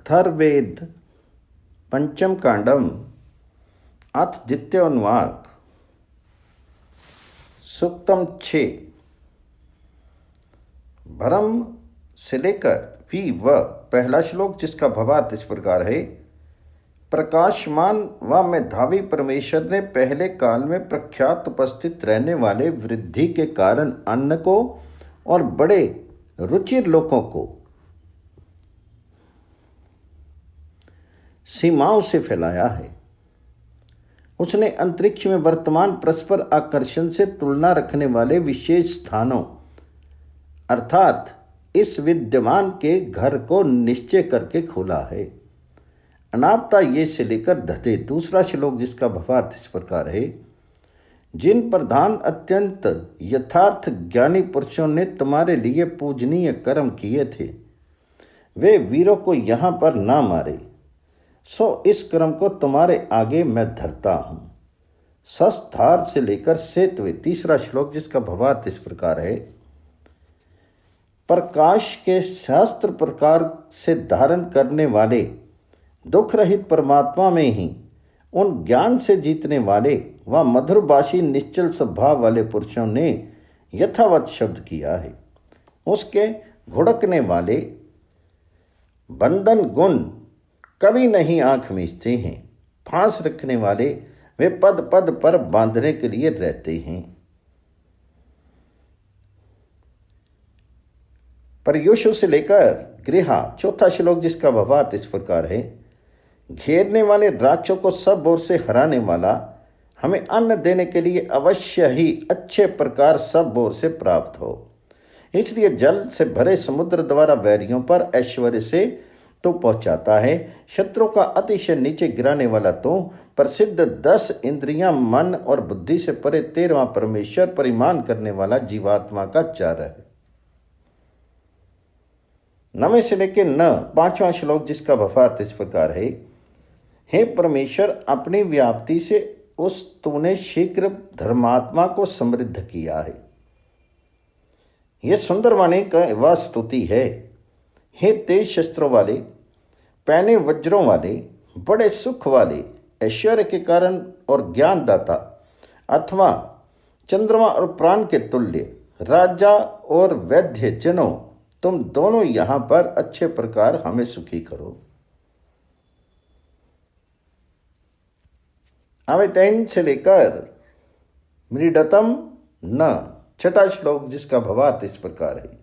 अथर्ववेद पंचम कांडम अथ द्वितीयोन्वाक सूक्तम 6 भरम से लेकर वी व पहला श्लोक जिसका भावार्थ इस प्रकार है। प्रकाशमान व मेधावी परमेश्वर ने पहले काल में प्रख्यात उपस्थित रहने वाले वृद्धि के कारण अन्न को और बड़े रुचिर लोगों को सीमाओं से फैलाया है। उसने अंतरिक्ष में वर्तमान परस्पर आकर्षण से तुलना रखने वाले विशेष स्थानों अर्थात इस विद्यमान के घर को निश्चय करके खोला है। अनापता ये से लेकर धते दूसरा श्लोक जिसका भावार्थ इस प्रकार है। जिन प्रधान अत्यंत यथार्थ ज्ञानी पुरुषों ने तुम्हारे लिए पूजनीय कर्म किए थे वे वीरों को यहाँ पर ना मारे, सो इस क्रम को तुम्हारे आगे मैं धरता हूँ। सस्थार से लेकर सेतवे तीसरा श्लोक जिसका भावार्थ इस प्रकार है। प्रकाश के शास्त्र प्रकार से धारण करने वाले दुख रहित परमात्मा में ही उन ज्ञान से जीतने वाले व मधुरभाषी निश्चल स्वभाव वाले पुरुषों ने यथावत शब्द किया है। उसके घुड़कने वाले बंधन गुण कभी नहीं आंख मीचते हैं। फांस रखने वाले वे पद पद पर बांधने के लिए रहते हैं। पर्युषु से लेकर गृहा चौथा श्लोक जिसका भावार्थ इस प्रकार है। घेरने वाले राक्षों को सब ओर से हराने वाला हमें अन्न देने के लिए अवश्य ही अच्छे प्रकार सब ओर से प्राप्त हो। इसलिए जल से भरे समुद्र द्वारा वैरियों पर ऐश्वर्य से तो पहुंचाता है, शत्रु का अतिशय नीचे गिराने वाला तो प्रसिद्ध 10 इंद्रियां मन और बुद्धि से परे 13वां परमेश्वर परिमान करने वाला जीवात्मा का चार है। 9 से लेकर 5वां श्लोक जिसका भावार्थ इस प्रकार है। हे परमेश्वर, अपनी व्याप्ति से उस तूने शीघ्र धर्मात्मा को समृद्ध किया है। यह सुंदर वाणी का वह स्तुति है। हे तेज शस्त्रों वाले, पहने वज्रों वाले, बड़े सुख वाले, ऐश्वर्य के कारण और ज्ञान दाता अथवा चंद्रमा और प्राण के तुल्य राजा और वैद्य जनों, तुम दोनों यहां पर अच्छे प्रकार हमें सुखी करो। अवितैन से लेकर मृडतम न छठा श्लोक जिसका भावार्थ इस प्रकार है।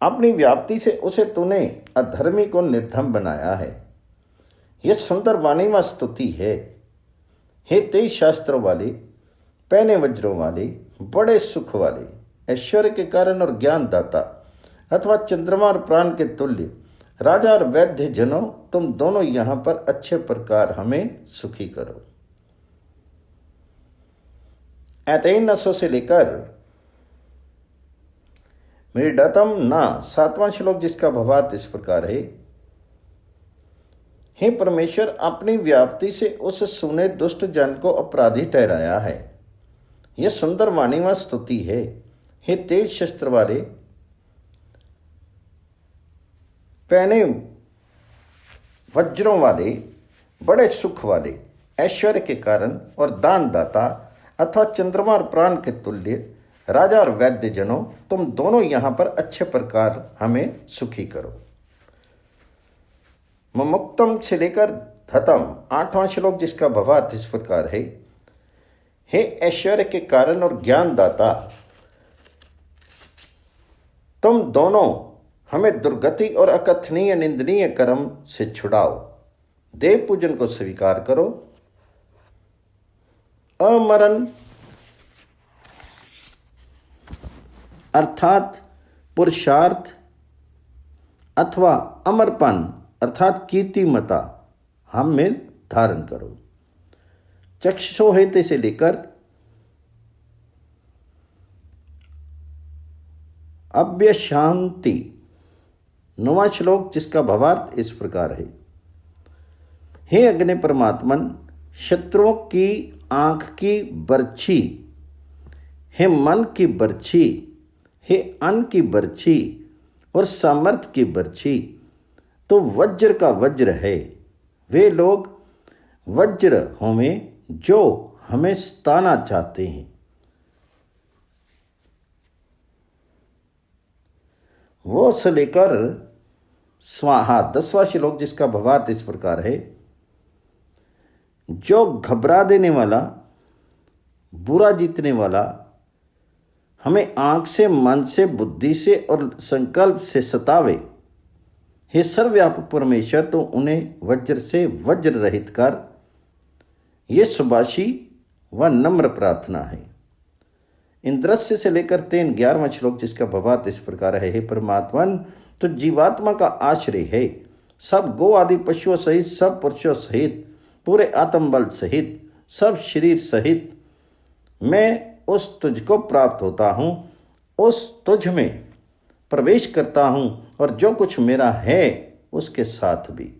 अपनी व्याप्ति से उसे तूने अधर्मी को निर्धम बनाया है। यह सुंदर वाणी व स्तुति है। हे तेज शास्त्रों वाले, पहने वज्रों वाले, बड़े सुख वाले, ऐश्वर्य के कारण और ज्ञान दाता अथवा चंद्रमा और प्राण के तुल्य राजा और वैद्य जनों, तुम दोनों यहां पर अच्छे प्रकार हमें सुखी करो। ऐतैनसो से लेकर मृडतम ना 7वां श्लोक जिसका भावार्थ इस प्रकार है। हे परमेश्वर, अपनी व्याप्ति से उस सुने दुष्ट जन को अपराधी ठहराया है। यह सुंदर वाणी व स्तुति है। हे तेज शस्त्र वाले, पहने वज्रों वाले, बड़े सुख वाले, ऐश्वर्य के कारण और दान दाता अथवा चंद्रमा और प्राण के तुल्य राजा और वैद्य जनों, तुम दोनों यहां पर अच्छे प्रकार हमें सुखी करो। मुक्तम से लेकर धतम 8वां श्लोक जिसका भावार्थ इस प्रकार है। हे ऐश्वर्य के कारण और ज्ञान दाता, तुम दोनों हमें दुर्गति और अकथनीय निंदनीय कर्म से छुड़ाओ। देव पूजन को स्वीकार करो। अमरण अर्थात पुरुषार्थ अथवा अमरपन अर्थात कीर्तिमता हम में धारण करो। चक्षुषोहेते से लेकर अव्यशांति 9वां श्लोक जिसका भावार्थ इस प्रकार है। हे अग्नि परमात्मन, शत्रुओं की आंख की बर्छी, हे मन की बर्छी, हे अन्न की बर्छी और सामर्थ्य की बर्छी तो वज्र का वज्र है। वे लोग वज्र होवें जो हमें सताना चाहते हैं। वो से लेकर स्वाहा 10वां श्लोक, जिसका भावार्थ इस प्रकार है। जो घबरा देने वाला, बुरा जीतने वाला, हमें आंख से, मन से, बुद्धि से और संकल्प से सतावे, हे सर्वव्यापक परमेश्वर, तो उन्हें वज्र से वज्र रहित कर। ये सुभाषी व नम्र प्रार्थना है। इंद्रस्य से लेकर 11वां श्लोक, जिसका भावार्थ इस प्रकार है। हे परमात्मन, तो जीवात्मा का आश्रय है। सब गो आदि पशुओं सहित, सब पुरुषों सहित, पूरे आत्मबल सहित, सब शरीर सहित मैं उस तुझको प्राप्त होता हूँ, उस तुझ में प्रवेश करता हूँ, और जो कुछ मेरा है उसके साथ भी।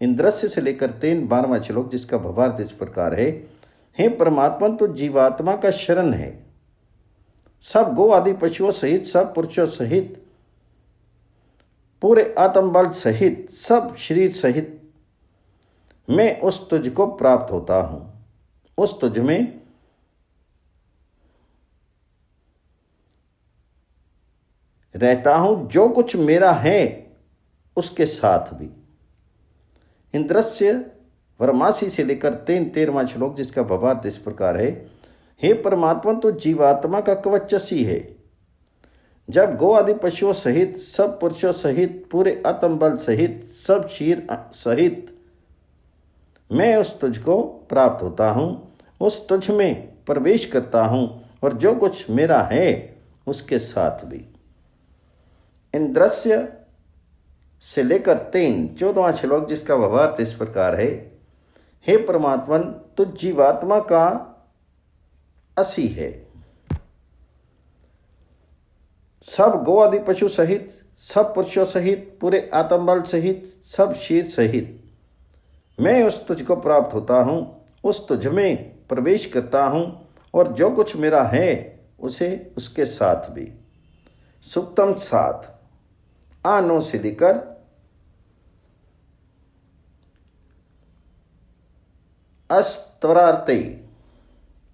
इंद्रस्य से लेकर 12वां श्लोक, जिसका भावार्थ इस प्रकार है। हे परमात्मा, तो जीवात्मा का शरण है। सब गो आदि पशुओं सहित, सब पुरुषों सहित, पूरे आत्मबल सहित, सब शरीर सहित मैं उस तुझको प्राप्त होता हूं, उस तुझ में रहता हूं, जो कुछ मेरा है उसके साथ भी। इंद्रस्य वरमासी से लेकर 13वां श्लोक, जिसका भावार्थ इस प्रकार है। हे परमात्मा, तो जीवात्मा का कवचसी है। जब गो आदि पशुओं सहित, सब पुरुषों सहित, पूरे आत्मबल सहित, सब शरीर सहित मैं उस तुझको प्राप्त होता हूँ, उस तुझ में प्रवेश करता हूँ, और जो कुछ मेरा है उसके साथ भी। इंद्रस्य से लेकर 14वां श्लोक, जिसका भावार्थ इस प्रकार है। हे परमात्मन, तो जीवात्मा का असी है। सब गो आदि पशु सहित, सब पुरुषों सहित, पूरे आत्मबल सहित, सब शरीर सहित मैं उस तुझको प्राप्त होता हूँ, उस तुझ में प्रवेश करता हूँ, और जो कुछ मेरा है उसे उसके साथ भी। सुक्तम 7 आ9 से लेकर अस्त्वरार्ते,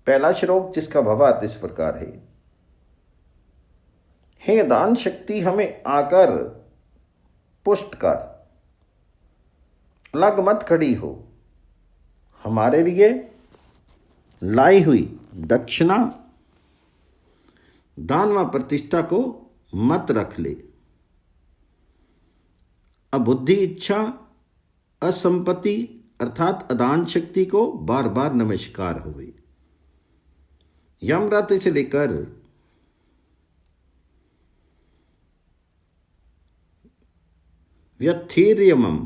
पहला श्लोक, जिसका भावार्थ इस प्रकार है। हे दान शक्ति, हमें आकर पुष्ट कर, लग मत खड़ी हो। हमारे लिए लाई हुई दक्षिणा, दान व प्रतिष्ठा को मत रख ले। अबुद्धि इच्छा, असंपत्ति अर्थात अदान शक्ति को बार बार नमस्कार हुए। यमराते से लेकर व्यथिर्यमम,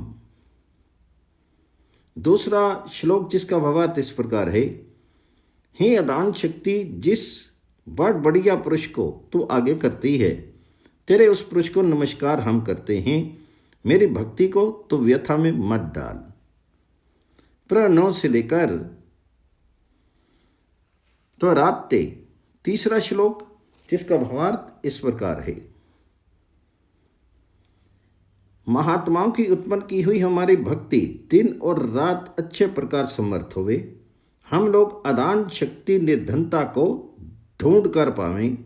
दूसरा श्लोक, जिसका भावार्थ इस प्रकार है। हे अदान शक्ति, जिस बढ़िया पुरुष को तू आगे करती है, तेरे उस पुरुष को नमस्कार हम करते हैं। मेरी भक्ति को तू व्यथा में मत डाल। प्र9 से लेकर तो रात्ते, तीसरा श्लोक, जिसका भावार्थ इस प्रकार है। महात्माओं की उत्पन्न की हुई हमारी भक्ति दिन और रात अच्छे प्रकार समर्थ होवे। हम लोग अदान शक्ति निर्धनता को ढूंढ कर पावें,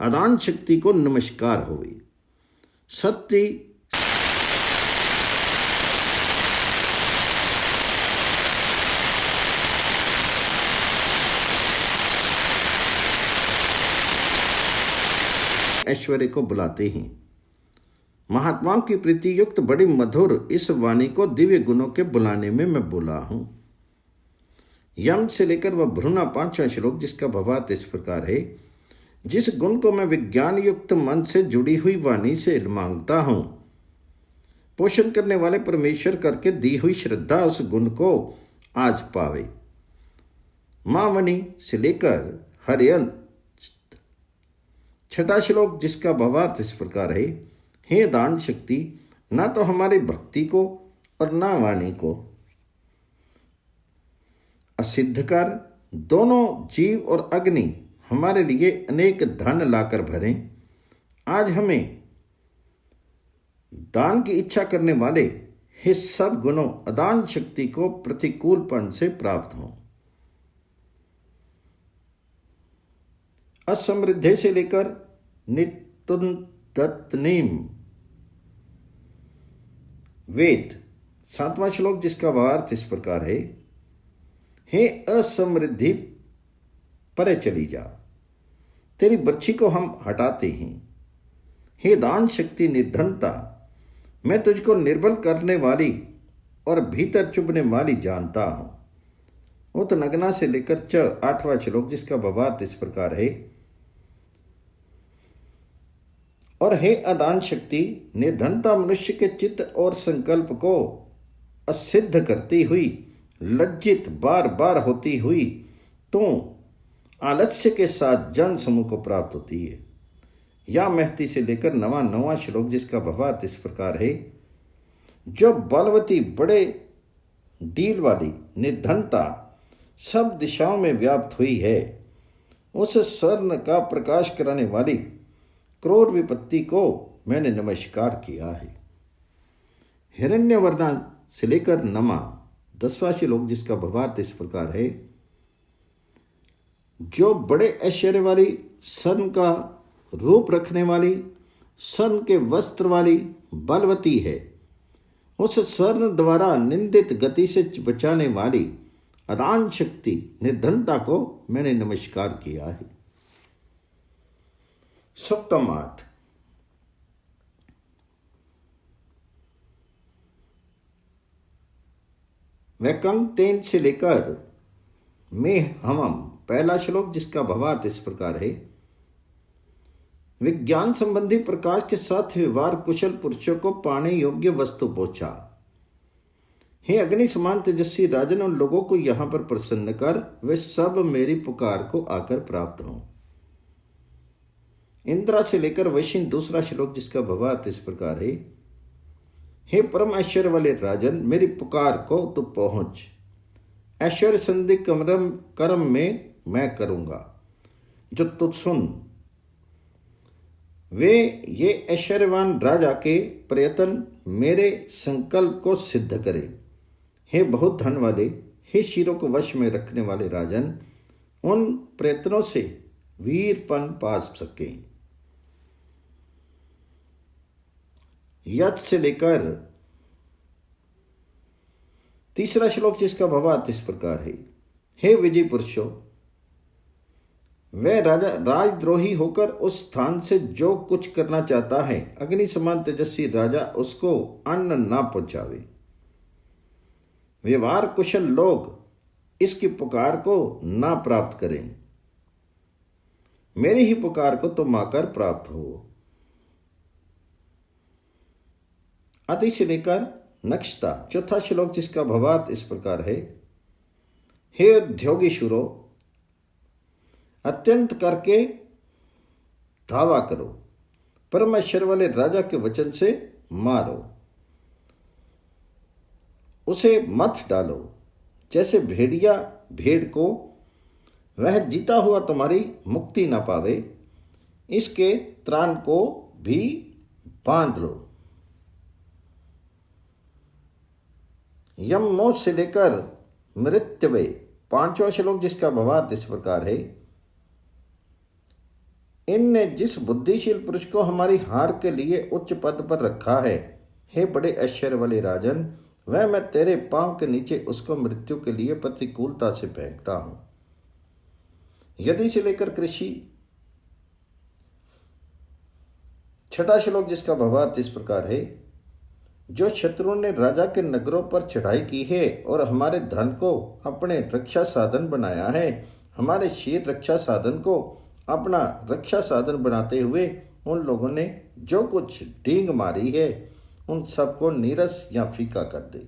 अदान शक्ति को नमस्कार होवे। सत्य ऐश्वर्य को बुलाते हैं। महात्माओं की प्रीति युक्त बड़ी मधुर इस वाणी को दिव्य गुणों के बुलाने में मैं बोला हूं। यम से लेकर वह भ्रूणा 5वां श्लोक, जिसका भावार्थ इस प्रकार है। जिस गुण को मैं विज्ञान युक्त मन से जुड़ी हुई वाणी से मांगता हूं, पोषण करने वाले परमेश्वर करके दी हुई श्रद्धा उस गुण को आज पावे। मावनी से लेकर हरियंत 6वां श्लोक, जिसका भावार्थ इस प्रकार है। हे दान शक्ति, ना तो हमारी भक्ति को और ना वाणी को असिद्ध कर। दोनों जीव और अग्नि हमारे लिए अनेक धन लाकर भरें। आज हमें दान की इच्छा करने वाले हे सब गुणों अदान शक्ति को प्रतिकूलपन से प्राप्त हों। असमृद्धि से लेकर नितुंतनीम वेद 7वां श्लोक, जिसका भावार्थ इस प्रकार है, हे असमृद्धि परे चली जा, तेरी बर्छी को हम हटाते हैं। हे दान शक्ति निर्धनता, मैं तुझको निर्बल करने वाली और भीतर चुभने वाली जानता हूं। वो तो नगना से लेकर 8वां श्लोक, जिसका भावार्थ इस प्रकार है, और हे अदान शक्ति निर्धनता मनुष्य के चित्त और संकल्प को असिद्ध करती हुई, लज्जित बार बार होती हुई तो आलस्य के साथ जन समूह को प्राप्त होती है। या महती से लेकर 9वां श्लोक, जिसका भावार्थ इस प्रकार है, जो बलवती बड़े डील वाली निर्धनता सब दिशाओं में व्याप्त हुई है, उस स्वर्ण का प्रकाश कराने वाली क्रोध विपत्ति को मैंने नमस्कार किया है। हिरण्यवर्णा से लेकर 10वां श्लोक, जिसका भावार्थ इस प्रकार है, जो बड़े ऐश्वर्य वाली, स्वर्ण का रूप रखने वाली, स्वर्ण के वस्त्र वाली बलवती है, उस स्वर्ण द्वारा निंदित गति से बचाने वाली अदान शक्ति निर्धनता को मैंने नमस्कार किया है। सप्तम 8, वैकंग 3 से लेकर में हमम 1 श्लोक, जिसका भावार्थ इस प्रकार है, विज्ञान संबंधी प्रकाश के साथ व्यवहार कुशल पुरुषों को पाने योग्य वस्तु पहुंचा। हे अग्नि समान तेजस्वी राजन, उन लोगों को यहां पर प्रसन्न कर, वे सब मेरी पुकार को आकर प्राप्त हों। इंद्रा से लेकर वैशिन 2 श्लोक, जिसका भावार्थ इस प्रकार है, हे परम ऐश्वर्य वाले राजन, मेरी पुकार को तू पहुंच। ऐश्वर्य संधि कर्म में मैं करूंगा जो तू सुन। वे ये ऐश्वर्यवान राजा के प्रयत्न मेरे संकल्प को सिद्ध करे। हे बहुत धन वाले, हे शिरों को वश में रखने वाले राजन, उन प्रयत्नों से वीरपन पा सके। यत से लेकर 3 श्लोक, जिसका भावार्थ इस प्रकार है, हे विजय पुरुषों, वह राजा राजद्रोही होकर उस स्थान से जो कुछ करना चाहता है, अग्नि समान तेजस्वी राजा उसको अन्न ना पहुंचावे। व्यवहार कुशल लोग इसकी पुकार को ना प्राप्त करें। मेरी ही पुकार को तुम आकर प्राप्त हो। अति से लेकर नक्षता 4 श्लोक, जिसका भावार्थ इस प्रकार है, हे उद्योगी शूरो, अत्यंत करके धावा करो, परमेश्वर वाले राजा के वचन से मारो, उसे मत डालो। जैसे भेड़िया भेड़ को, वह जीता हुआ तुम्हारी मुक्ति ना पावे, इसके त्राण को भी बांध लो। यम मोह से लेकर मृत्युवे 5वां श्लोक, जिसका भावार्थ इस प्रकार है, इनने जिस बुद्धिशील पुरुष को हमारी हार के लिए उच्च पद पर रखा है, हे बड़े ऐश्वर्य वाले राजन, वह मैं तेरे पांव के नीचे उसको मृत्यु के लिए प्रतिकूलता से फेंकता हूं। यदि से लेकर कृषि 6 श्लोक, जिसका भावार्थ इस प्रकार है, जो शत्रुओं ने राजा के नगरों पर चढ़ाई की है और हमारे धन को अपने रक्षा साधन बनाया है, हमारे शीर रक्षा साधन को अपना रक्षा साधन बनाते हुए उन लोगों ने जो कुछ डींग मारी है, उन सबको नीरस या फीका कर दे।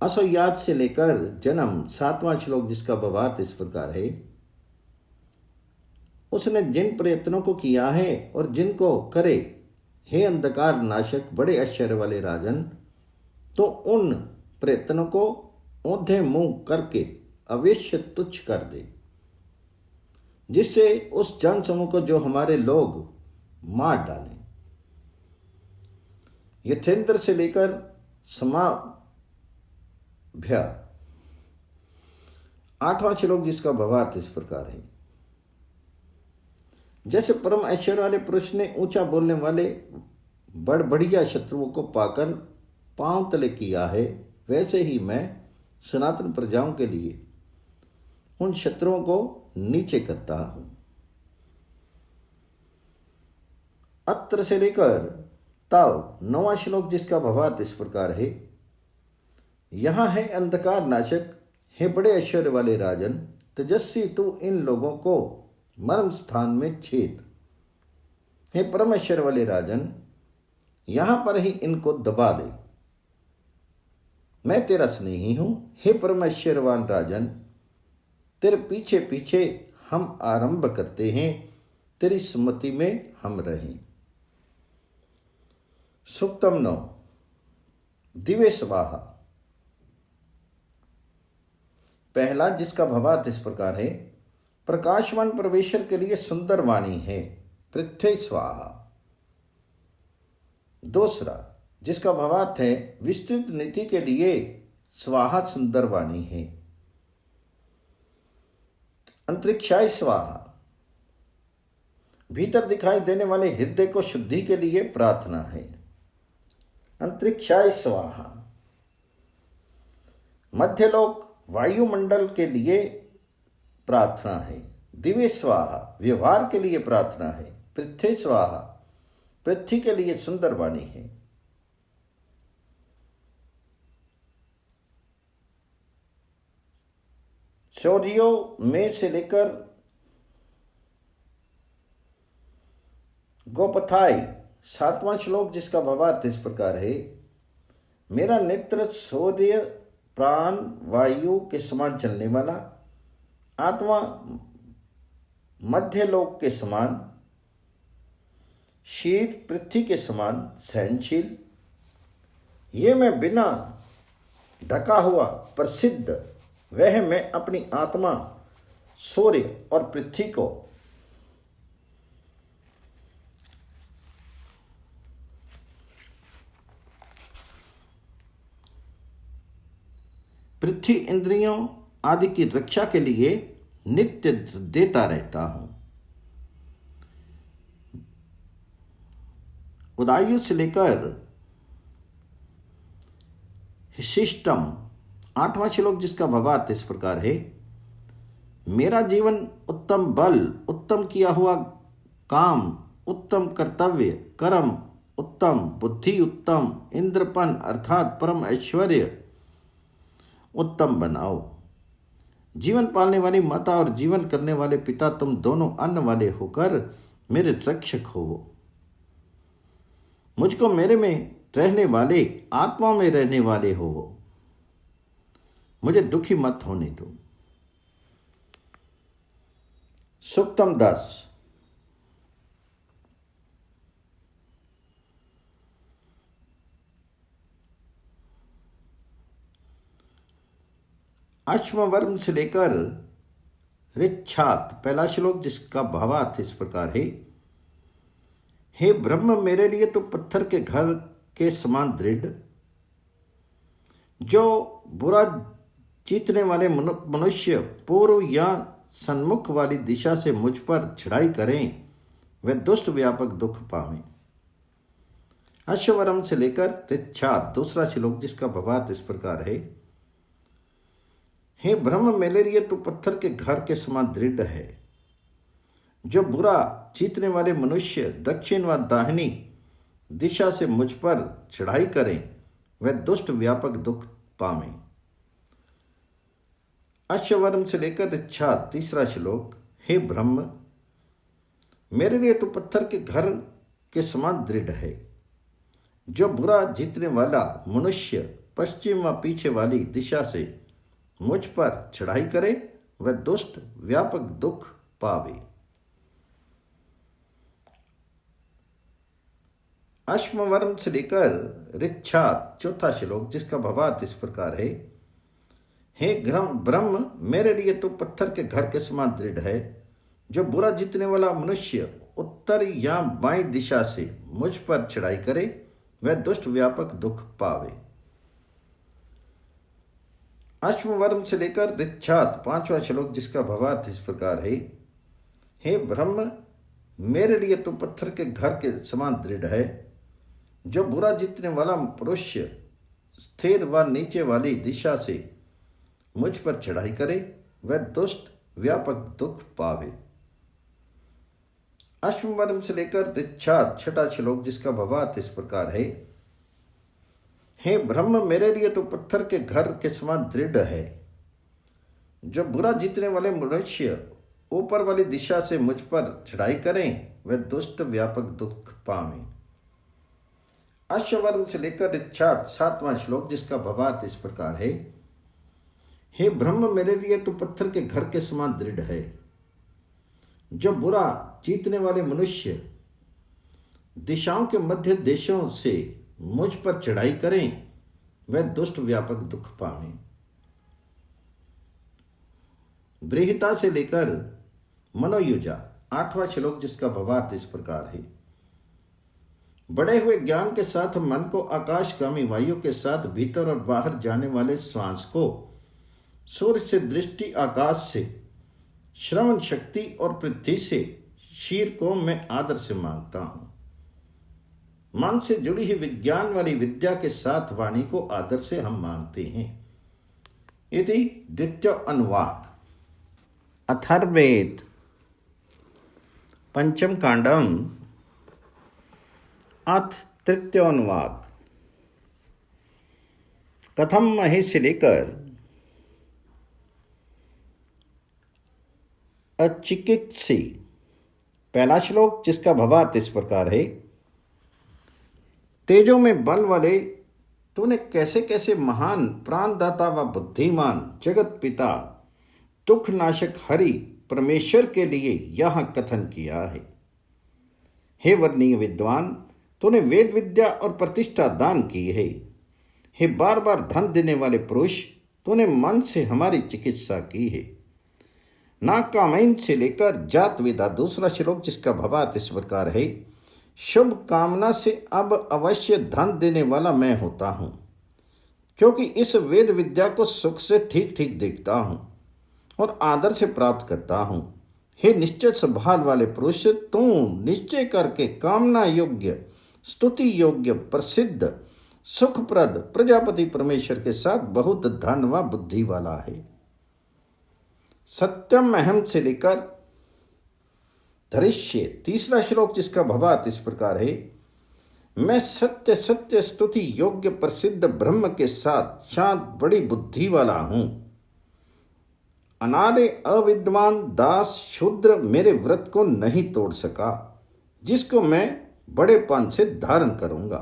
असोयाद से लेकर जन्म 7वां श्लोक, जिसका भावार्थ इस प्रकार है, उसने जिन प्रयत्नों को किया है और जिनको करे, हे अंधकार नाशक बड़े ऐश्वर्य वाले राजन, तो उन प्रयत्नों को औंधे मुंह करके अवश्य तुच्छ कर दे। जिससे उस जन समूह को जो हमारे लोग मार डालें। यथेंद्र से लेकर समाभ्या 8वां श्लोक, जिसका भावार्थ इस प्रकार है। जैसे परम ऐश्वर्य वाले पुरुष ने ऊंचा बोलने वाले बढ़िया शत्रुओं को पाकर पांव तले किया है, वैसे ही मैं सनातन प्रजाओं के लिए उन शत्रुओं को नीचे करता हूं। अत्र से लेकर तब 9वां श्लोक, जिसका भावार्थ इस प्रकार है। यहां है अंधकार नाशक, हे बड़े ऐश्वर्य वाले राजन, तेजस्वी तू इन लोगों को मर्म स्थान में छेद। हे परम ऐश्वर्य वाले राजन, यहां पर ही इनको दबा दे। मैं तेरा स्नेही हूं, हे परम ऐश्वर्यवान राजन, तेरे पीछे पीछे हम आरंभ करते हैं, तेरी सुमति में हम रहें। सुक्तम 9, दिव्य स्वाहा। पहला, जिसका भावार्थ इस प्रकार है। प्रकाशवान परमेश्वर के लिए सुंदर वाणी है, पृथ्वी स्वाहा। दूसरा, जिसका भावार्थ है विस्तृत नीति के लिए स्वाहा सुंदर वाणी है, अंतरिक्षाय स्वाहा। भीतर दिखाई देने वाले हृदय को शुद्धि के लिए प्रार्थना है, अंतरिक्षाय स्वाहा। मध्यलोक वायुमंडल के लिए प्रार्थना है, दिव्य स्वाहा। व्यवहार के लिए प्रार्थना है, पृथ्वी स्वाहा। पृथ्वी के लिए सुंदर वाणी है। शौर्यों में से लेकर गोपथाई 7वां श्लोक, जिसका भावार्थ इस प्रकार है। मेरा नेत्र शौर्य प्राण वायु के समान चलने वाला, आत्मा मध्यलोक के समान, शीर पृथ्वी के समान सहनशील। ये मैं बिना ढका हुआ प्रसिद्ध, वह मैं अपनी आत्मा सूर्य और पृथ्वी को पृथ्वी इंद्रियों आदि की रक्षा के लिए नित्य देता रहता हूं। उदायु से लेकर शिष्टम 8वां श्लोक, जिसका भावार्थ इस प्रकार है। मेरा जीवन उत्तम बल, उत्तम किया हुआ काम, उत्तम कर्तव्य कर्म, उत्तम बुद्धि, उत्तम इंद्रपन अर्थात परम ऐश्वर्य उत्तम बनाओ। जीवन पालने वाली माता और जीवन करने वाले पिता, तुम दोनों अन्न वाले होकर मेरे रक्षक हो। मुझको मेरे में रहने वाले, आत्मा में रहने वाले हो, मुझे दुखी मत होने दो। सुक्तम 10। अश्ववर्म से लेकर ऋच्छात, पहला श्लोक, जिसका भावार्थ इस प्रकार है। हे ब्रह्म, मेरे लिए तो पत्थर के घर के समान दृढ़, जो बुरा जीतने वाले मनुष्य पूर्व या सन्मुख वाली दिशा से मुझ पर चढ़ाई करें, वे दुष्ट व्यापक दुख पावें। अश्ववर्म से लेकर ऋच्छात, दूसरा श्लोक, जिसका भावार्थ इस प्रकार है। हे ब्रह्म, मेरे लिए तो पत्थर के घर के समान दृढ़ है, जो बुरा जीतने वाले मनुष्य दक्षिण व दाहिनी दिशा से मुझ पर चढ़ाई करें, वह दुष्ट व्यापक दुख पावें। अश्ववर्म से लेकर ऋच्छात, तीसरा श्लोक। हे ब्रह्म, मेरे लिए तो पत्थर के घर के समान दृढ़ है, जो बुरा जीतने वाला मनुष्य पश्चिम व पीछे वाली दिशा से मुझ पर चढ़ाई करे, वह दुष्ट व्यापक दुख पावे। अश्ववर्म से लेकर ऋच्छात, चौथा श्लोक, जिसका भावार्थ इस प्रकार है। हे ब्रह्म, मेरे लिए तो पत्थर के घर के समान दृढ़ है, जो बुरा जीतने वाला मनुष्य उत्तर या बाईं दिशा से मुझ पर चढ़ाई करे वह दुष्ट व्यापक दुख पावे। अश्ववर्म से लेकर ऋक्षात 5वां श्लोक, जिसका भावार्थ इस प्रकार है। हे ब्रह्म, मेरे लिए तो पत्थर के घर के समान दृढ़ है। जो बुरा जीतने वाला पुरुष स्थिर व नीचे वाली दिशा से मुझ पर चढ़ाई करे वह दुष्ट व्यापक दुख पावे। अश्ववर्म से लेकर ऋक्षात 6वां श्लोक, जिसका भावार्थ इस प्रकार है। हे ब्रह्म, मेरे लिए तो पत्थर के घर के समान दृढ़ है। जो बुरा जीतने वाले मनुष्य ऊपर वाली दिशा से मुझ पर चढ़ाई करें वह दुष्ट व्यापक दुख पावे। अश्ववर्म से लेकर ऋक्षात 7वां श्लोक, जिसका भावार्थ इस प्रकार है। हे ब्रह्म, मेरे लिए तो पत्थर के घर के समान दृढ़ है। जो बुरा जीतने वाले मनुष्य दिशाओं के मध्य देशों से मुझ पर चढ़ाई करें वह दुष्ट व्यापक दुख पावे। बृहता से लेकर मनोयुजा 8वां श्लोक, जिसका भावार्थ इस प्रकार है। बढ़े हुए ज्ञान के साथ मन को आकाशगामी वायु के साथ भीतर और बाहर जाने वाले श्वास को, सूर्य से दृष्टि, आकाश से श्रवण शक्ति और पृथ्वी से शीर को मैं आदर से मांगता हूं। मन से जुड़ी हुई विज्ञान वाली विद्या के साथ वाणी को आदर से हम मांगते हैं। इति द्वितीय अनुवाद। अथर्ववेद पंचम कांडम अथ तृतीय अनुवाद। कथम महे से लेकर अचिकित्सी, पहला श्लोक, जिसका भावार्थ इस प्रकार है। तेजों में बल वाले तूने कैसे कैसे महान प्राणदाता व बुद्धिमान जगत पिता दुख नाशक हरि परमेश्वर के लिए यह कथन किया है। हे वर्णीय विद्वान, तूने वेद विद्या और प्रतिष्ठा दान की है। हे बार बार धन देने वाले पुरुष, तूने मन से हमारी चिकित्सा की है। नाकामैन से लेकर जात वेदा, दूसरा श्लोक, जिसका भावार्थ इस प्रकार है। शुभ कामना से अब अवश्य धन देने वाला मैं होता हूं, क्योंकि इस वेद विद्या को सुख से ठीक ठीक देखता हूं और आदर से प्राप्त करता हूं। हे निश्चय स्वभाव वाले पुरुष, तू निश्चय करके कामना योग्य, स्तुति योग्य, प्रसिद्ध, सुखप्रद प्रजापति परमेश्वर के साथ बहुत धन व बुद्धि वाला है। सत्यम अहम से लेकर धरिष्य, तीसरा श्लोक, जिसका भावार्थ इस प्रकार है। मैं सत्य सत्य स्तुति योग्य प्रसिद्ध ब्रह्म के साथ शांत बड़ी बुद्धि वाला हूं। अनादि अविद्वान दास शूद्र मेरे व्रत को नहीं तोड़ सका, जिसको मैं बड़ेपन से धारण करूंगा।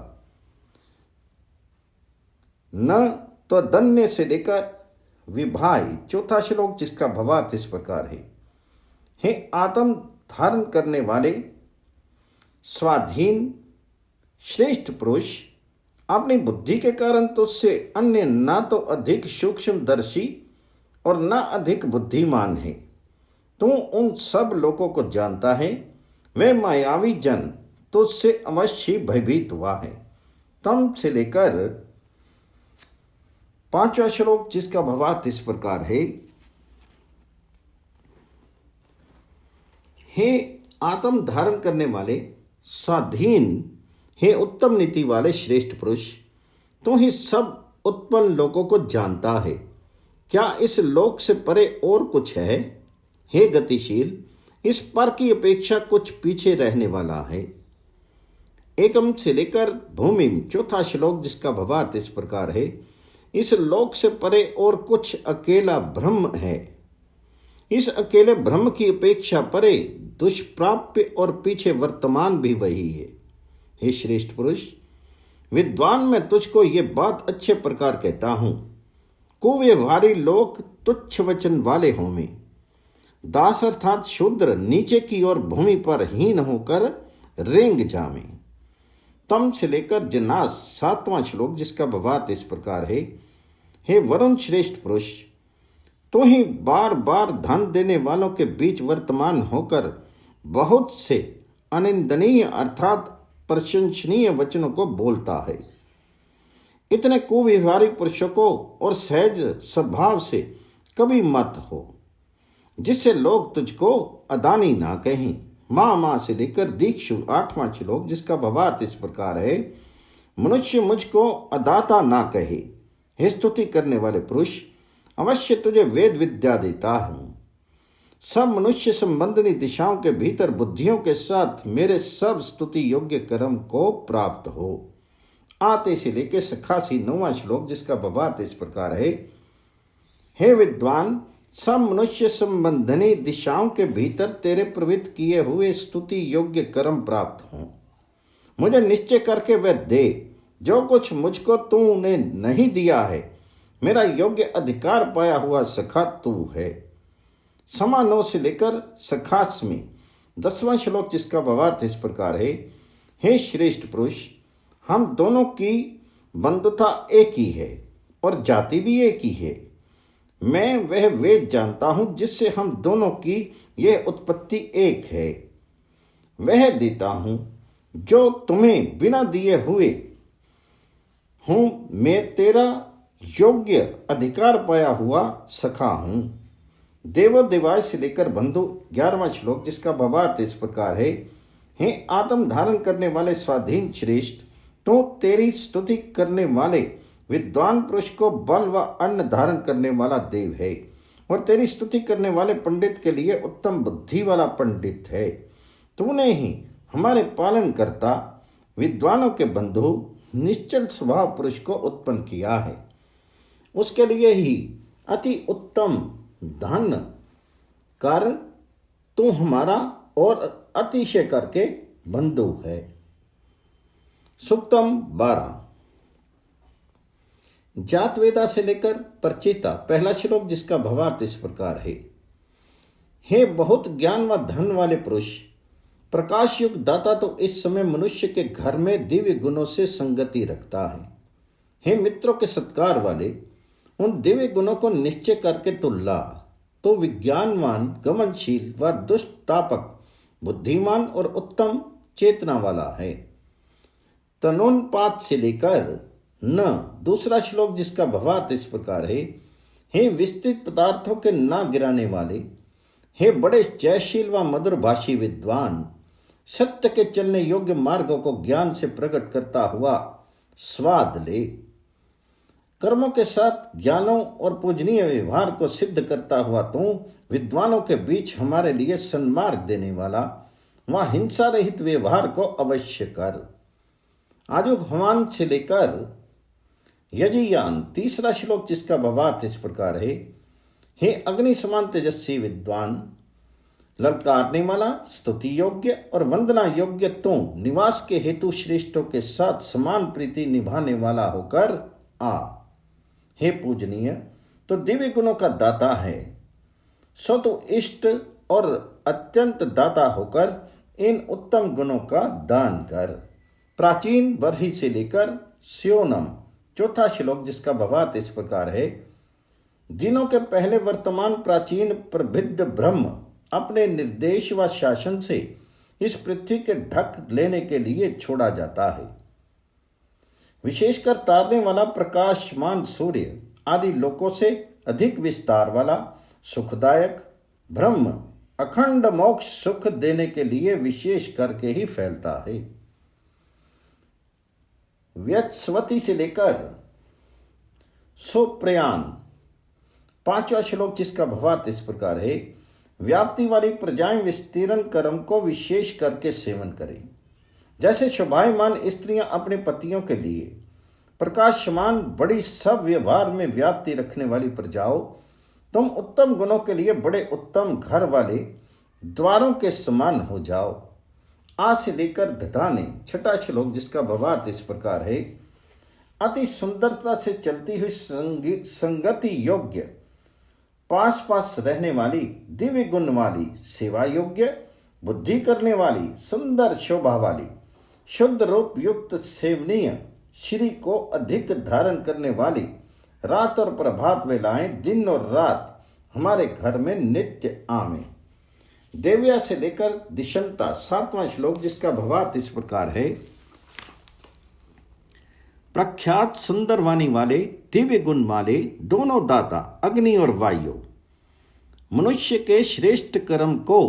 न तो दन्य से लेकर विभाई, चौथा श्लोक, जिसका भावार्थ इस प्रकार है। हे आत्म धारण करने वाले स्वाधीन श्रेष्ठ पुरुष, अपनी बुद्धि के कारण तुझसे अन्य ना तो अधिक सूक्ष्मदर्शी और ना अधिक बुद्धिमान है। तू उन सब लोगों को जानता है। वे मायावी जन तुझसे अवश्य भयभीत हुआ है। तम से लेकर 5वां श्लोक, जिसका भावार्थ इस प्रकार है। हे आत्म धारण करने वाले स्वाधीन, हे उत्तम नीति वाले श्रेष्ठ पुरुष, तू ही सब उत्पन्न लोगों को जानता है। क्या इस लोक से परे और कुछ है? हे गतिशील, इस पर की अपेक्षा कुछ पीछे रहने वाला है। एकम से लेकर भूमिम, चौथा श्लोक, जिसका भावार्थ इस प्रकार है। इस लोक से परे और कुछ अकेला ब्रह्म है। इस अकेले ब्रह्म की अपेक्षा परे दुष्प्राप्य और पीछे वर्तमान भी वही है। हे श्रेष्ठ पुरुष, विद्वान, मैं तुझको ये बात अच्छे प्रकार कहता हूं। कुव्यवहारी लोग तुच्छ वचन वाले होंगे। दास अर्थात शूद्र नीचे की ओर भूमि पर हीन होकर रेंग जावे। तम से लेकर जनास, 7वां श्लोक, जिसका भावार्थ इस प्रकार है। हे वरुण श्रेष्ठ पुरुष, तो ही बार बार धन देने वालों के बीच वर्तमान होकर बहुत से अनिंदनीय अर्थात प्रशंसनीय वचनों को बोलता है। इतने कुव्यवहारिक पुरुषों को और सहज स्वभाव से कभी मत हो, जिससे लोग तुझको अदानी ना कहें। माँ से लेकर दीक्षु 8वां श्लोक, जिसका भावार्थ इस प्रकार है। मनुष्य मुझको अदाता ना कहे, हे स्तुति करने वाले पुरुष, अवश्य तुझे वेद विद्या देता हूं। सब मनुष्य संबंधनी दिशाओं के भीतर बुद्धियों के साथ मेरे सब स्तुति योग्य कर्म को प्राप्त हो। आते से लेकर 89वां श्लोक, जिसका भावार्थ इस प्रकार है। हे विद्वान, सब मनुष्य संबंधनी दिशाओं के भीतर तेरे प्रवृत्त किए हुए स्तुति योग्य कर्म प्राप्त हों। मुझे निश्चय करके वह दे जो कुछ मुझको तूने नहीं दिया है। मेरा योग्य अधिकार पाया हुआ सखा तू है। समा 9 से लेकर सखास में 10वां श्लोक, जिसका भावार्थ इस प्रकार है। हे श्रेष्ठ पुरुष, हम दोनों की बंधुता एक ही है और जाति भी एक ही है। मैं वह वेद जानता हूं जिससे हम दोनों की यह उत्पत्ति एक है। वह देता हूं जो तुम्हें बिना दिए हुए हूं। मैं तेरा योग्य अधिकार पाया हुआ सखा हूं। देवो देवाय से लेकर बंधु 11वां श्लोक, जिसका भावार्थ इस प्रकार है। हे आत्म धारण करने वाले स्वाधीन श्रेष्ठ, तो तेरी स्तुति करने वाले विद्वान पुरुष को बल व अन्न धारण करने वाला देव है, और तेरी स्तुति करने वाले पंडित के लिए उत्तम बुद्धि वाला पंडित है। तूने ही हमारे पालन करता विद्वानों के बंधु निश्चल स्वभाव पुरुष को उत्पन्न किया है। उसके लिए ही अति उत्तम धन कर तू हमारा और अतिशय करके बंधु है। सुक्तम 12, जात वेदा से लेकर परचेता, पहला श्लोक, जिसका भावार्थ इस प्रकार है। हे बहुत ज्ञान व धन वाले पुरुष, प्रकाश युक्त दाता तो इस समय मनुष्य के घर में दिव्य गुणों से संगति रखता है। हे मित्रों के सत्कार वाले, उन दिव्य गुणों को निश्चय करके तो ला, तो विज्ञानवान, गमनशील व दुष्ट तापक, बुद्धिमान और उत्तम चेतना वाला है। तनोन्पात से लेकर न, दूसरा श्लोक, जिसका भावार्थ इस प्रकार है। हे विस्तृत पदार्थों के ना गिराने वाले, हे बड़े जयशील व मधुरभाषी विद्वान, सत्य के चलने योग्य मार्गों को ज्ञान से प्रकट करता हुआ स्वाद ले। कर्मों के साथ ज्ञानों और पूजनीय व्यवहार को सिद्ध करता हुआ तू विद्वानों के बीच हमारे लिए सन्मार्ग देने वाला व हिंसा रहित व्यवहार को अवश्य कर। आजु हवान से लेकर यजीयान, तीसरा श्लोक, जिसका भावार्थ इस प्रकार है। हे अग्नि समान तेजस्वी विद्वान, ललकारने वाला, स्तुति योग्य और वंदना योग्य तो निवास के हेतु श्रेष्ठों के साथ समान प्रीति निभाने वाला होकर आ। हे पूजनीय, तो दिव्य गुणों का दाता है, सो तो इष्ट और अत्यंत दाता होकर इन उत्तम गुणों का दान कर। प्राचीन बरही से लेकर स्योनम, चौथा श्लोक, जिसका भावार्थ इस प्रकार है। दिनों के पहले वर्तमान प्राचीन प्रभिद्ध ब्रह्म अपने निर्देश व शासन से इस पृथ्वी के ढक लेने के लिए छोड़ा जाता है। विशेषकर तारने वाला प्रकाशमान सूर्य आदि लोकों से अधिक विस्तार वाला सुखदायक ब्रह्म अखंड मोक्ष सुख देने के लिए विशेष करके ही फैलता है। व्यत्स्वती से लेकर सुप्रयाण, पांचवा श्लोक, जिसका भावार्थ इस प्रकार है। व्याप्ति वाली प्रजाएं विस्तीर्ण कर्म को विशेष करके सेवन करें। जैसे शोभायमान स्त्रियां अपने पतियों के लिए प्रकाशमान बड़ी सब व्यवहार में व्याप्ति रखने वाली प्रजाओं, तुम उत्तम गुणों के लिए बड़े उत्तम घर वाले द्वारों के समान हो जाओ। आ से लेकर धताने, छठा श्लोक, जिसका भावार्थ इस प्रकार है। अति सुंदरता से चलती हुई संगति योग्य, पास पास रहने वाली, दिव्य गुण वाली, सेवा योग्य, बुद्धि करने वाली, सुंदर शोभा वाली, शुद्ध रूप युक्त सेवनीय, श्री को अधिक धारण करने वाली, रात और प्रभात वेलाएं, दिन और रात हमारे घर में नित्य आवे। देव्या से लेकर दिशंता 7वां श्लोक, जिसका भावार्थ इस प्रकार है। प्रख्यात सुंदर वाणी वाले, दिव्य गुण वाले, दोनों दाता अग्नि और वायु, मनुष्य के श्रेष्ठ कर्म को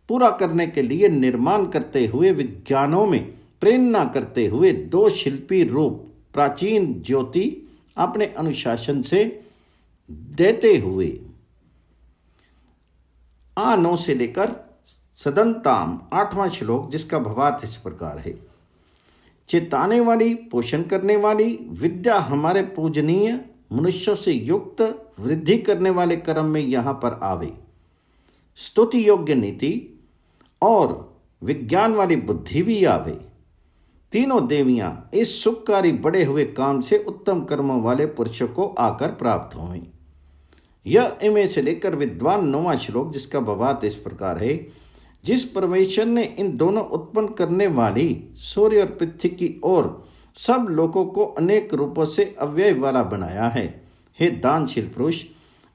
पूरा करने के लिए निर्माण करते हुए, विज्ञानों में प्रेरणा करते हुए, दो शिल्पी रूप प्राचीन ज्योति अपने अनुशासन से देते हुए, 9 से लेकर सदंताम 8वां श्लोक, जिसका भावार्थ इस प्रकार है। चेताने वाली, पोषण करने वाली विद्या हमारे पूजनीय मनुष्यों से युक्त वृद्धि करने वाले कर्म में यहाँ पर आवे। स्तुति योग्य नीति और विज्ञान वाली बुद्धि भी आवे। तीनों देवियां इस सुखकारी बढ़े हुए काम से उत्तम कर्मों वाले पुरुषों को आकर प्राप्त हों। यह इमे से लेकर विद्वान 9वां श्लोक, जिसका भावार्थ इस प्रकार है। जिस परमेश्वर ने इन दोनों उत्पन्न करने वाली सूर्य और पृथ्वी की ओर सब लोगों को अनेक रूपों से अव्यय वाला बनाया है, हे दानशील पुरुष,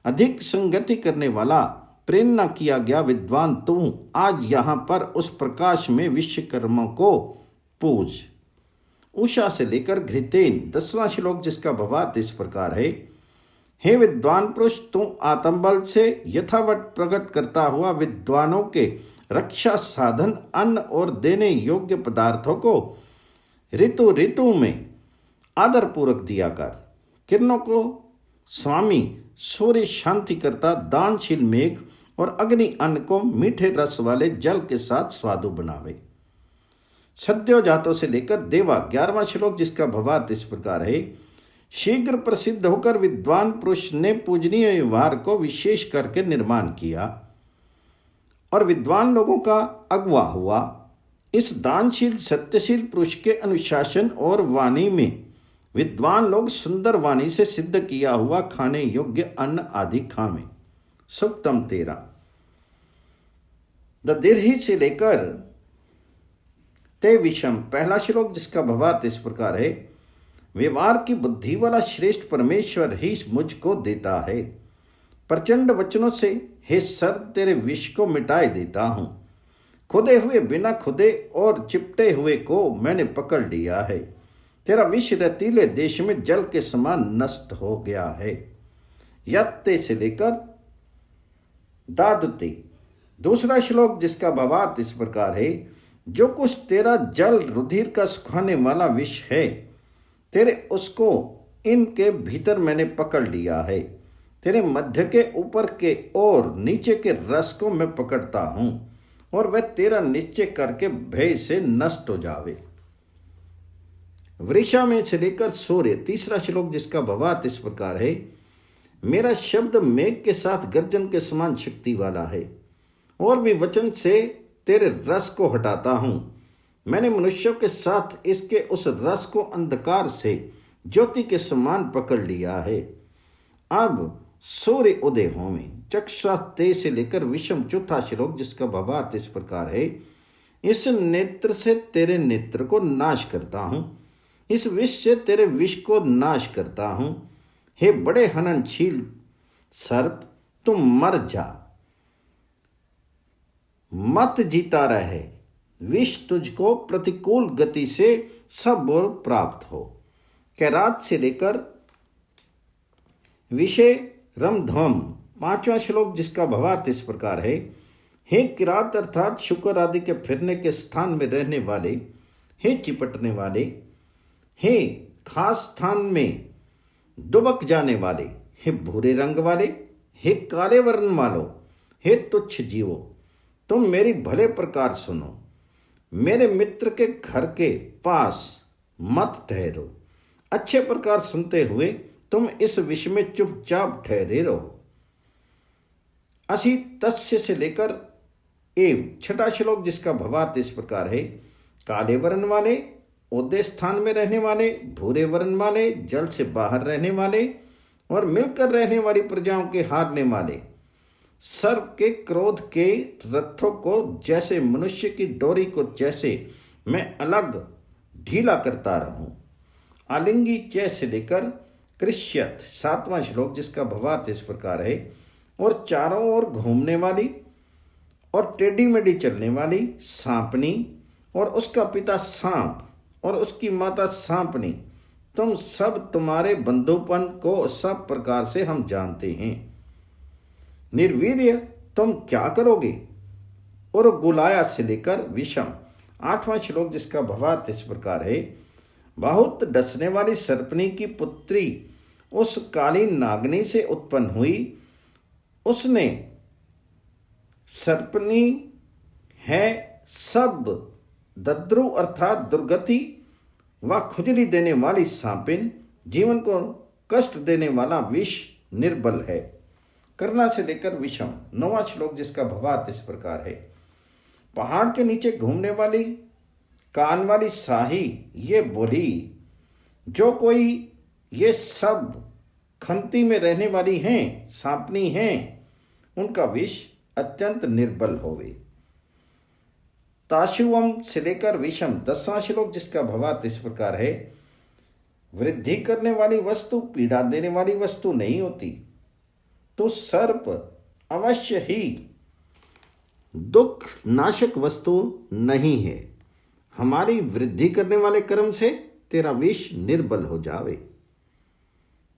अधिक संगति करने वाला, प्रेरणा किया गया विद्वान, तू आज यहाँ पर उस प्रकाश में विश्वकर्मा को पूज। उषा से लेकर घृतेन 10वां श्लोक, जिसका भावार्थ इस प्रकार है। हे विद्वान पुरुष, तू आत्मबल से यथावत प्रकट करता हुआ विद्वानों के रक्षा साधन, अन्न और देने योग्य पदार्थों को ऋतु ऋतु में आदर पूर्वक दिया कर। किरणों को स्वामी सूर्य शांति करता, दानशील मेघ और अग्नि अन्न को मीठे रस वाले जल के साथ स्वादु बनावे। सद्यो जातों से लेकर देवा 11वां श्लोक, जिसका भावार्थ इस प्रकार है। शीघ्र प्रसिद्ध होकर विद्वान पुरुष ने पूजनीय व्यवहार को विशेष करके निर्माण किया और विद्वान लोगों का अगुवा हुआ। इस दानशील सत्यशील पुरुष के अनुशासन और वाणी में विद्वान लोग सुंदर वाणी से सिद्ध किया हुआ खाने योग्य अन्न आदि खावे। सुक्तम 13 दीर्घ से लेकर ते विषम 1ला श्लोक, जिसका भावार्थ इस प्रकार है। व्यवहार की बुद्धि वाला श्रेष्ठ परमेश्वर ही मुझको देता है। प्रचंड वचनों से हे सर, तेरे विष को मिटाए देता हूं। खुदे हुए बिना खुदे और चिपटे हुए को मैंने पकड़ लिया है। तेरा विष रेतीले देश में जल के समान नष्ट हो गया है। यत्ते से लेकर दादते 2रा श्लोक, जिसका भावार्थ इस प्रकार है। जो कुछ तेरा जल रुधिर का सुखाने वाला विष है, तेरे उसको इनके भीतर मैंने पकड़ लिया है। तेरे मध्य के ऊपर के और नीचे के रस को मैं पकड़ता हूं और वह तेरा निश्चय करके भय से नष्ट हो जावे। वृषा में से लेकर सूर्य 3रा श्लोक, जिसका भावार्थ इस प्रकार है। मेरा शब्द मेघ के साथ गर्जन के समान शक्ति वाला है और भी वचन से तेरे रस को हटाता हूं। मैंने मनुष्यों के साथ इसके उस रस को अंधकार से ज्योति के समान पकड़ लिया है। अब सूर्य उदय होवे। चक्षा ते से लेकर विषम 4था श्लोक, जिसका भावार्थ इस प्रकार है। इस नेत्र से तेरे नेत्र को नाश करता हूं, इस विष से तेरे विष को नाश करता हूं। हे बड़े हननशील सर्प, तुम मर जा, मत जीता रहे। विष तुझको प्रतिकूल गति से सब ओर प्राप्त हो। कैरात से लेकर विषय रमध्वम 5वां श्लोक, जिसका भावार्थ इस प्रकार है। हे किरात अर्थात शुक्र आदि के फिरने के स्थान में रहने वाले, हे चिपटने वाले, हे खास स्थान में दुबक जाने वाले, हे भूरे रंग वाले, हे काले वर्ण वालों, हे तुच्छ जीवो, तुम मेरी भले प्रकार सुनो। मेरे मित्र के घर के पास मत ठहरो। अच्छे प्रकार सुनते हुए तुम इस विषय में चुपचाप ठहरे रहो। असी तस्य से लेकर एव 6ठा श्लोक, जिसका भावार्थ इस प्रकार है। काले वर्ण वाले, ओदे स्थान में रहने वाले, भूरे वर्ण वाले, जल से बाहर रहने वाले और मिलकर रहने वाली प्रजाओं के हारने वाले, सर्प के क्रोध के रथों को जैसे मनुष्य की डोरी को जैसे मैं अलग ढीला करता रहूं। आलिंगी चय से लेकर कृष्यत 7वां श्लोक, जिसका भावार्थ इस प्रकार है। और चारों ओर घूमने वाली और टेढ़ी मेढ़ी चलने वाली सांपनी और उसका पिता सांप और उसकी माता सांपनी, तुम सब तुम्हारे बंधुपन को सब प्रकार से हम जानते हैं। निर्वीर्य तुम क्या करोगे? और गुलाया से लेकर विषम 8वां श्लोक, जिसका भावार्थ इस प्रकार है। बहुत डसने वाली सर्पनी की पुत्री उस काली नागनी से उत्पन्न हुई। उसने सर्पनी है सब दद्रु अर्थात दुर्गति व खुजली देने वाली सांपिन, जीवन को कष्ट देने वाला विष निर्बल है। करना से लेकर विषम 9वां श्लोक, जिसका भावार्थ इस प्रकार है। पहाड़ के नीचे घूमने वाली कान वाली शाही ये बोली, जो कोई ये सब खंती में रहने वाली हैं, सांपनी हैं, उनका विष अत्यंत निर्बल होवे। ताशुवम से लेकर विषम 10वां श्लोक, जिसका भावार्थ इस प्रकार है। वृद्धि करने वाली वस्तु पीड़ा देने वाली वस्तु नहीं होती, तो सर्प अवश्य ही दुख नाशक वस्तु नहीं है। हमारी वृद्धि करने वाले कर्म से तेरा विष निर्बल हो जावे।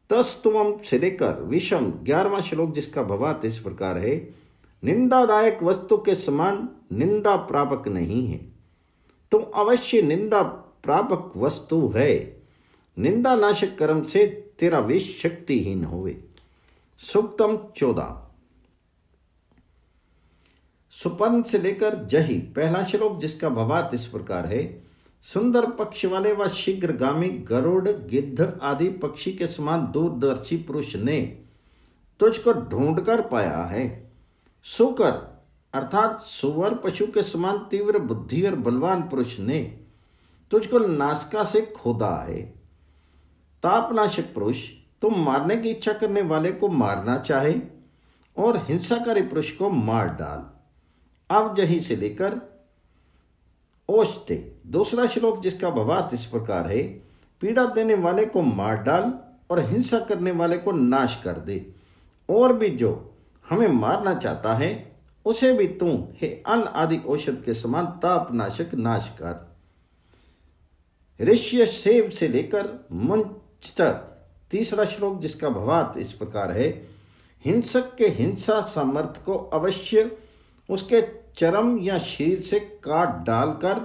तस्तुवम से लेकर विषम 11वां श्लोक, जिसका भावार्थ इस प्रकार है। निंदादायक वस्तु के समान निंदा प्रापक नहीं है, तो अवश्य निंदा प्रापक वस्तु है। निंदा नाशक कर्म से तेरा विष शक्तिहीन होवे। सूक्तम 14 सुपर्ण से लेकर जही 1 श्लोक, जिसका भावार्थ इस प्रकार है। सुंदर पक्ष वाले व शीघ्रगामी गरुड़ गिद्ध आदि पक्षी के समान दूरदर्शी पुरुष ने तुझको ढूंढकर पाया है। सुकर अर्थात सुवर पशु के समान तीव्र बुद्धि और बलवान पुरुष ने तुझको नासिका से खोदा है। तापनाशक पुरुष तुम मारने की इच्छा करने वाले को मारना चाहे और हिंसाकारी पुरुष को मार डाल। अब जही से लेकर ओष्टे 2 श्लोक, जिसका भावार्थ इस प्रकार है। पीड़ा देने वाले को मार डाल और हिंसा करने वाले को नाश कर दे, और भी जो हमें मारना चाहता है उसे भी तू हे अन्न आदि औषध के समान तापनाशक नाश कर। ऋष्य सेव से लेकर मुंच तक 3 श्लोक, जिसका भावार्थ इस प्रकार है। हिंसक के हिंसा सामर्थ्य को अवश्य उसके चरम या शरीर से काट डालकर,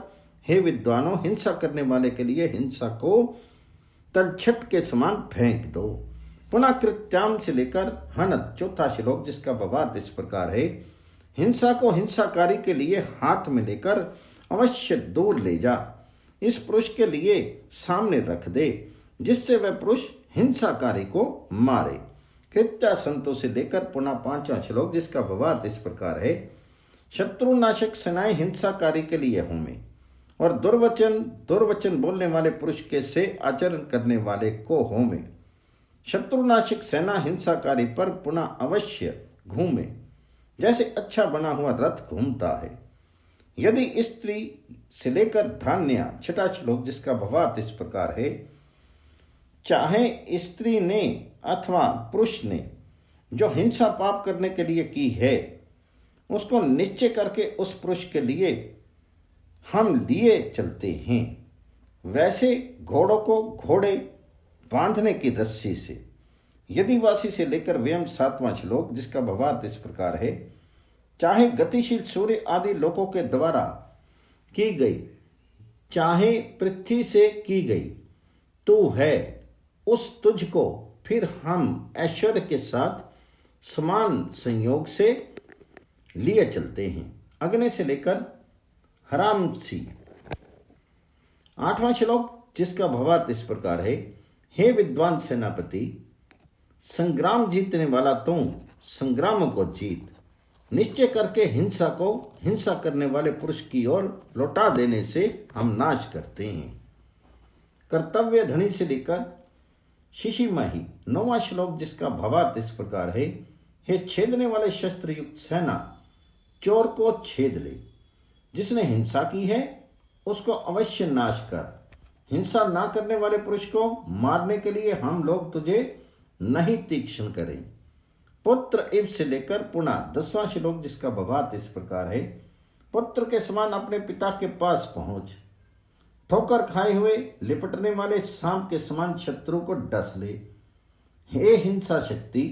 हे विद्वानों, हिंसा करने वाले के लिए हिंसा को तलछट के समान फेंक दो। पुनः कृत्याम से लेकर हनत 4 श्लोक, जिसका भावार्थ इस प्रकार है। हिंसा को हिंसाकारी के लिए हाथ में लेकर अवश्य दूर ले जा। इस पुरुष के लिए सामने रख दे, जिससे वह पुरुष हिंसाकारी को मारे। कृत्या संतों से लेकर पुनः 5वां श्लोक, जिसका भावार्थ इस प्रकार है। शत्रुनाशक सेनाएं हिंसाकारी के लिए होंगे, और दुर्वचन बोलने वाले पुरुष के से आचरण करने वाले को होंगे। शत्रुनाशक सेना हिंसाकारी पर पुनः अवश्य घूमे, जैसे अच्छा बना हुआ रथ घूमता है। यदि स्त्री से लेकर धान्य 6 श्लोक, जिसका भावार्थ इस प्रकार है। चाहे स्त्री ने अथवा पुरुष ने जो हिंसा पाप करने के लिए की है, उसको निश्चय करके उस पुरुष के लिए हम लिए चलते हैं, वैसे घोड़ों को घोड़े बांधने की रस्सी से। यदिवासी से लेकर व्यम 7वां श्लोक, जिसका भावार्थ इस प्रकार है। चाहे गतिशील सूर्य आदि लोकों के द्वारा की गई, चाहे पृथ्वी से की गई, तू है उस तुझको फिर हम ऐश्वर्य के साथ समान संयोग से लिए चलते हैं। अग्नि से लेकर हरामसी 8वां श्लोक, जिसका भावार्थ इस प्रकार है। हे विद्वान सेनापति, संग्राम जीतने वाला तू संग्रामों को जीत। निश्चय करके हिंसा को हिंसा करने वाले पुरुष की ओर लौटा देने से हम नाश करते हैं। कर्तव्य धनी से लेकर शिशिमाही 9वां श्लोक, जिसका भावार्थ इस प्रकार है। हे छेदने वाले शस्त्र युक्त सेना, चोर को छेद ले। जिसने हिंसा की है उसको अवश्य नाश कर। हिंसा ना करने वाले पुरुष को मारने के लिए हम लोग तुझे नहीं तीक्ष्ण करें। पुत्र इव से लेकर पुनः 10वां श्लोक, जिसका भावार्थ इस प्रकार है। पुत्र के समान अपने पिता के पास पहुंच, ठोकर खाए हुए लिपटने वाले सांप के समान शत्रु को डस ले। हे हिंसा शक्ति,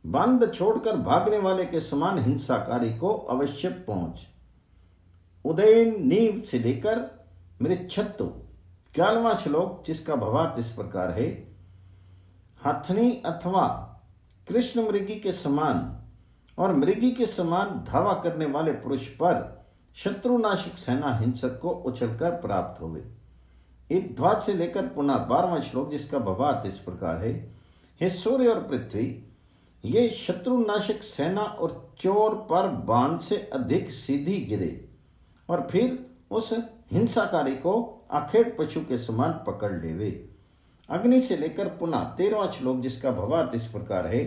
बंद छोड़कर भागने वाले के समान हिंसाकारी को अवश्य पहुंच। उदयन नीव से लेकर मृच्छत्तु 11वां श्लोक, जिसका भावार्थ इस प्रकार है। हथनी अथवा कृष्ण मृगी के समान और मृगी के समान धावा करने वाले पुरुष पर शत्रुनाशक सेना हिंसक को उछलकर प्राप्त होवे। एक ध्वज से लेकर पुनः 12वां श्लोक, जिसका भावार्थ इस प्रकार है। हे सूर्य और पृथ्वी, ये शत्रुनाशक सेना और चोर पर बाण से अधिक सीधी गिरे और फिर उस हिंसाकारी को आखेट पशु के समान पकड़ लेवे। अग्नि से लेकर पुनः 13वां श्लोक, जिसका भावार्थ इस प्रकार है।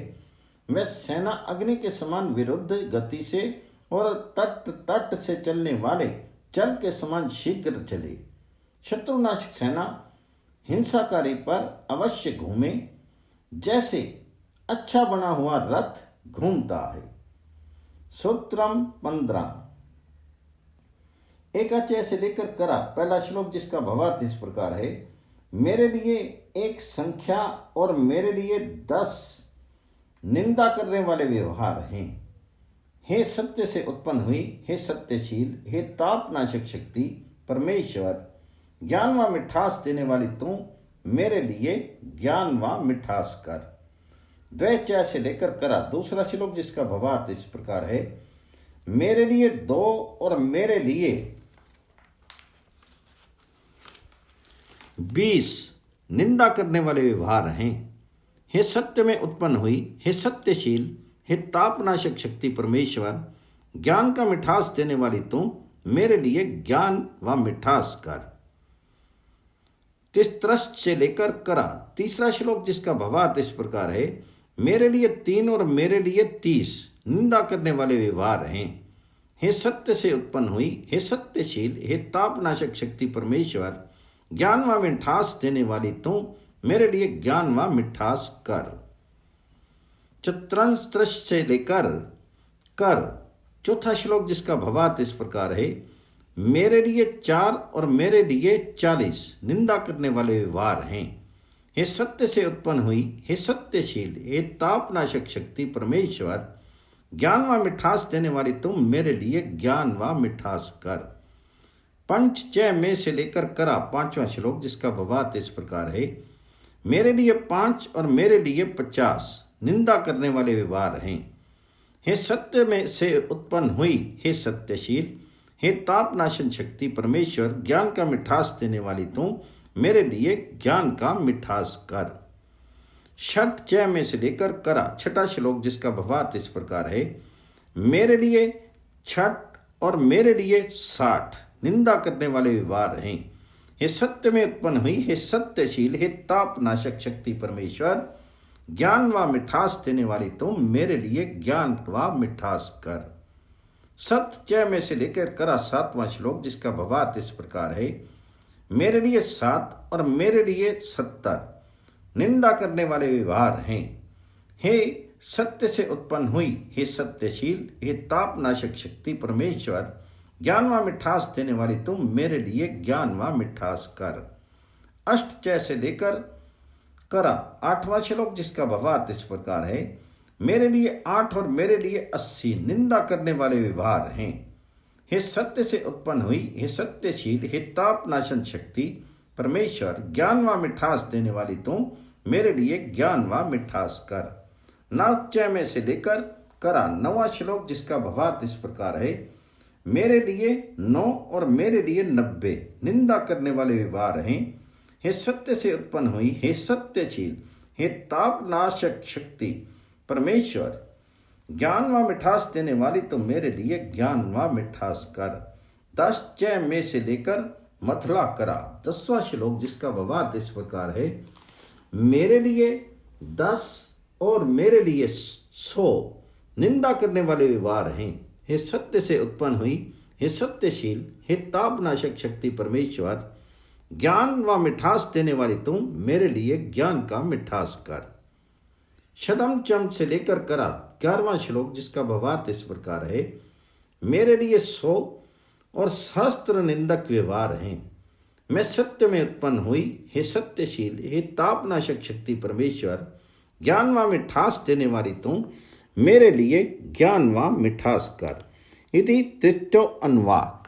वह सेना अग्नि के समान विरुद्ध गति से और तट से चलने वाले जल के समान शीघ्र चले। शत्रुनाशक सेना हिंसाकारी पर अवश्य घूमे, जैसे अच्छा बना हुआ रथ घूमता है। सूत्रम 15। एकाचय से लेकर करा पहला श्लोक, जिसका भावार्थ इस प्रकार है। मेरे लिए एक संख्या और मेरे लिए 10 निंदा करने वाले व्यवहार हैं। हे सत्य से उत्पन्न हुई, हे सत्यशील, हे तापनाशक शक्ति परमेश्वर, ज्ञान व मिठास देने वाली तू मेरे लिए ज्ञान व मिठास कर। द्वैचय से लेकर करा दूसरा श्लोक, जिसका भावार्थ इस प्रकार है। मेरे लिए 2 और मेरे लिए 20 निंदा करने वाले व्यवहार हैं। हे सत्य में उत्पन्न हुई, हे सत्यशील, हे तापनाशक शक्ति परमेश्वर, ज्ञान का मिठास देने वाली तू मेरे लिए ज्ञान व मिठास कर। तिस्त्रस्त से लेकर करा तीसरा श्लोक, जिसका भावार्थ इस प्रकार है। मेरे लिए 3 और मेरे लिए 30 निंदा करने वाले व्यवहार हैं। हे सत्य से उत्पन्न हुई, हे सत्यशील, हे तापनाशक शक्ति परमेश्वर, ज्ञान व मिठास देने वाली तू मेरे लिए ज्ञान व मिठास कर। चतुरंश से लेकर कर चौथा श्लोक, जिसका भावार्थ इस प्रकार है। मेरे लिए 4 और मेरे लिए 40 निंदा करने वाले व्यवहार हैं। हे सत्य से उत्पन्न हुई, हे सत्यशील, हे तापनाशक शक्ति परमेश्वर, ज्ञान व मिठास देने वाली तुम मेरे लिए ज्ञान व मिठास कर। पंचचय में से लेकर करा 5वां श्लोक, जिसका भावार्थ इस प्रकार है। मेरे लिए 5 और मेरे लिए 50 निंदा करने वाले व्यवहार हैं। हे सत्य में से उत्पन्न हुई, हे सत्यशील, हे तापनाशन शक्ति परमेश्वर, ज्ञान का मिठास देने वाली तू मेरे लिए ज्ञान का मिठास कर। षट चय में से लेकर करा 6वां श्लोक, जिसका भावार्थ इस प्रकार है। मेरे लिए 6 और मेरे लिए 60 निंदा करने वाले व्यवहार हैं। हे सत्य में उत्पन्न हुई, हे सत्यशील, हे तापनाशक शक्ति परमेश्वर, ज्ञान व मिठास देने वाली तुम मेरे लिए ज्ञान व मिठास कर। सत्यचय में से लेकर करा 7वां श्लोक, जिसका भावार्थ इस प्रकार है। मेरे लिए 7 और मेरे लिए 70 निंदा करने वाले व्यवहार हैं। हे सत्य से उत्पन्न हुई, हे सत्यशील, हे तापनाशक शक्ति परमेश्वर, ज्ञान व मिठास देने वाली तुम मेरे लिए ज्ञान व मिठास कर। अष्टचय से लेकर करा 8वां श्लोक, जिसका भावार्थ इस प्रकार है। मेरे लिए 8 और मेरे लिए 80 निंदा करने वाले व्यवहार हैं। हे सत्य से उत्पन्न हुई, हे सत्यशील, हे तापनाशन शक्ति परमेश्वर, ज्ञान व मिठास देने वाली तुम मेरे लिए ज्ञान व मिठास कर। नवचय में से लेकर करा 9वां श्लोक, जिसका भावार्थ इस प्रकार है। मेरे लिए 9 और मेरे लिए 90 निंदा करने वाले व्यवहार हैं। हे सत्य से उत्पन्न हुई, हे सत्यशील, हे तापनाशक शक्ति परमेश्वर, ज्ञान व मिठास देने वाली तो मेरे लिए ज्ञान व मिठास कर। 10चय में से लेकर मथुरा करा 10वां श्लोक, जिसका भावार्थ इस प्रकार है। मेरे लिए 10 और मेरे लिए 100 निंदा करने वाले व्यवहार हैं। हे सत्य से उत्पन्न हुई, हे सत्यशील, हे तापनाशक शक्ति परमेश्वर, ज्ञान व मिठास देने वाली तुम मेरे लिए ज्ञान का मिठास कर। शतम चम से लेकर करा 11वां श्लोक, जिसका भावार्थ इस प्रकार है। मेरे लिए 100 और सहस्त्र निंदक व्यवहार हैं। मैं सत्य में उत्पन्न हुई, हे सत्यशील, हे तापनाशक शक्ति परमेश्वर, ज्ञानवा मिठास देने वाली तू मेरे लिए ज्ञानवा मिठास कर। इति तृतीयो अनुवाद।